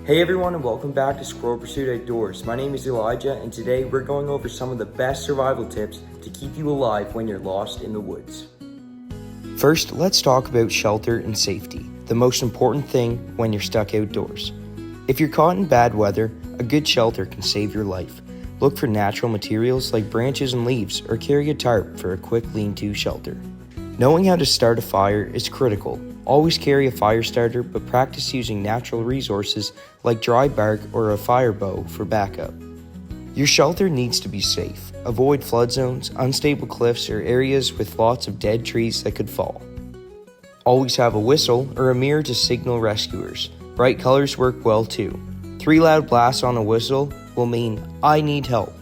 Hey everyone, and welcome back to Squirrel Pursuit Outdoors. My name is Elijah, and today we're going over some of the best survival tips to keep you alive when you're lost in the woods. First, let's talk about shelter and safety, the most important thing when you're stuck outdoors. If you're caught in bad weather, a good shelter can save your life. Look for natural materials like branches and leaves, or carry a tarp for a quick lean-to shelter. Knowing how to start a fire is critical. Always carry a fire starter, but practice using natural resources like dry bark or a fire bow for backup. Your shelter needs to be safe. Avoid flood zones, unstable cliffs, or areas with lots of dead trees that could fall. Always have a whistle or a mirror to signal rescuers. Bright colors work well too. 3 loud blasts on a whistle will mean, "I need help."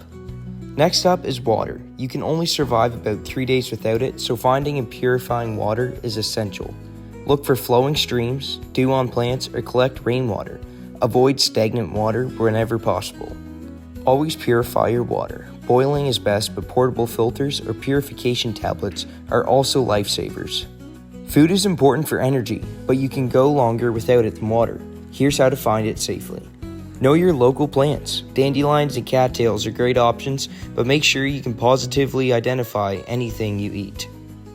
Next up is water. You can only survive about 3 days without it, so finding and purifying water is essential. Look for flowing streams, dew on plants, or collect rainwater. Avoid stagnant water whenever possible. Always purify your water. Boiling is best, but portable filters or purification tablets are also lifesavers. Food is important for energy, but you can go longer without it than water. Here's how to find it safely. Know your local plants. Dandelions and cattails are great options, but make sure you can positively identify anything you eat.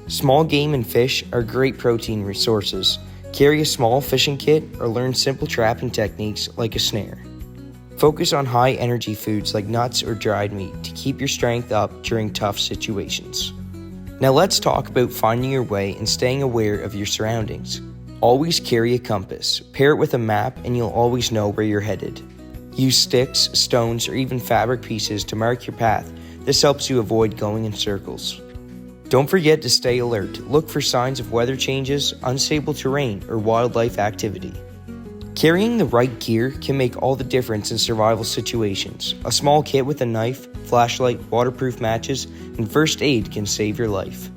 Small game and fish are great protein resources. Carry a small fishing kit or learn simple trapping techniques like a snare. Focus on high energy foods like nuts or dried meat to keep your strength up during tough situations. Now let's talk about finding your way and staying aware of your surroundings. Always carry a compass. Pair it with a map and you'll always know where you're headed. Use sticks, stones, or even fabric pieces to mark your path. This helps you avoid going in circles. Don't forget to stay alert. Look for signs of weather changes, unstable terrain, or wildlife activity. Carrying the right gear can make all the difference in survival situations. A small kit with a knife, flashlight, waterproof matches, and first aid can save your life.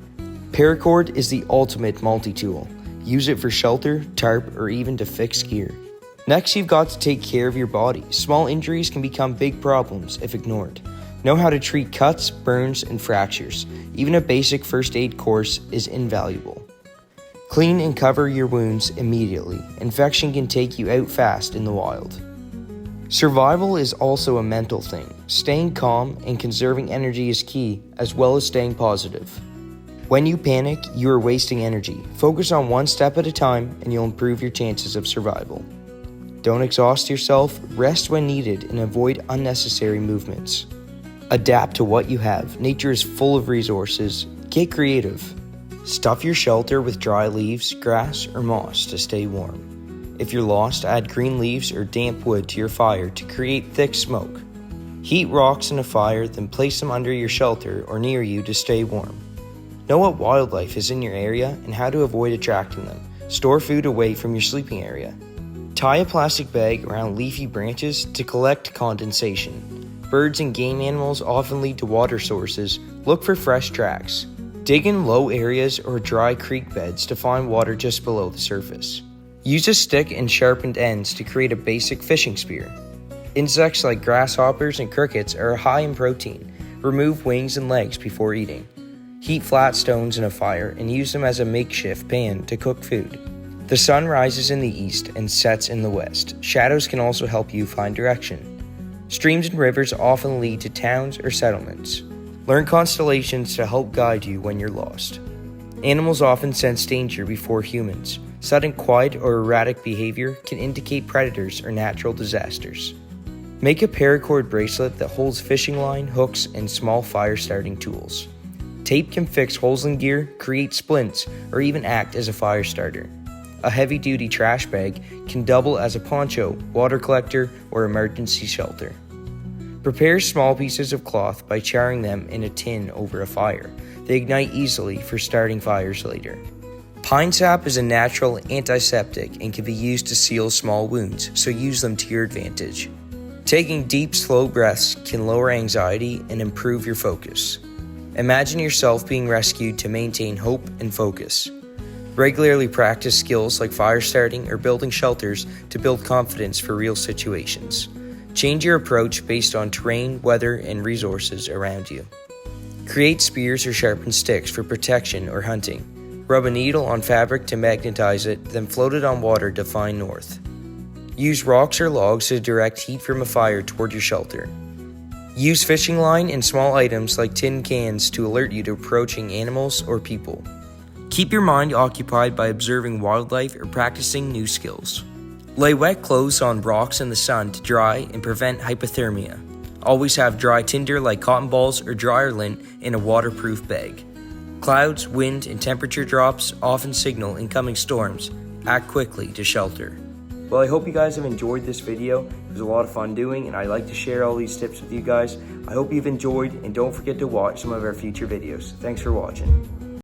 Paracord is the ultimate multi-tool. Use it for shelter, tarp, or even to fix gear. Next, you've got to take care of your body. Small injuries can become big problems if ignored. Know how to treat cuts, burns, and fractures. Even a basic first aid course is invaluable. Clean and cover your wounds immediately. Infection can take you out fast in the wild. Survival is also a mental thing. Staying calm and conserving energy is key, as well as staying positive. When you panic, you are wasting energy. Focus on one step at a time, and you'll improve your chances of survival. Don't exhaust yourself, rest when needed, and avoid unnecessary movements. Adapt to what you have. Nature is full of resources. Get creative. Stuff your shelter with dry leaves, grass, or moss to stay warm. If you're lost, add green leaves or damp wood to your fire to create thick smoke. Heat rocks in a fire, then place them under your shelter or near you to stay warm. Know what wildlife is in your area and how to avoid attracting them. Store food away from your sleeping area. Tie a plastic bag around leafy branches to collect condensation. Birds and game animals often lead to water sources. Look for fresh tracks. Dig in low areas or dry creek beds to find water just below the surface. Use a stick and sharpened ends to create a basic fishing spear. Insects like grasshoppers and crickets are high in protein. Remove wings and legs before eating. Heat flat stones in a fire and use them as a makeshift pan to cook food. The sun rises in the east and sets in the west. Shadows can also help you find direction. Streams and rivers often lead to towns or settlements. Learn constellations to help guide you when you're lost. Animals often sense danger before humans. Sudden quiet or erratic behavior can indicate predators or natural disasters. Make a paracord bracelet that holds fishing line, hooks, and small fire starting tools. Tape can fix holes in gear, create splints, or even act as a fire starter. A heavy-duty trash bag can double as a poncho, water collector, or emergency shelter. Prepare small pieces of cloth by charring them in a tin over a fire. They ignite easily for starting fires later. Pine sap is a natural antiseptic and can be used to seal small wounds, so use them to your advantage. Taking deep, slow breaths can lower anxiety and improve your focus. Imagine yourself being rescued to maintain hope and focus. Regularly practice skills like fire starting or building shelters to build confidence for real situations. Change your approach based on terrain, weather, and resources around you. Create spears or sharpened sticks for protection or hunting. Rub a needle on fabric to magnetize it, then float it on water to find north. Use rocks or logs to direct heat from a fire toward your shelter. Use fishing line and small items like tin cans to alert you to approaching animals or people. Keep your mind occupied by observing wildlife or practicing new skills. Lay wet clothes on rocks in the sun to dry and prevent hypothermia. Always have dry tinder like cotton balls or dryer lint in a waterproof bag. Clouds, wind, and temperature drops often signal incoming storms. Act quickly to shelter. Well, I hope you guys have enjoyed this video. It was a lot of fun doing, and I like to share all these tips with you guys. I hope you've enjoyed, and don't forget to watch some of our future videos. Thanks for watching.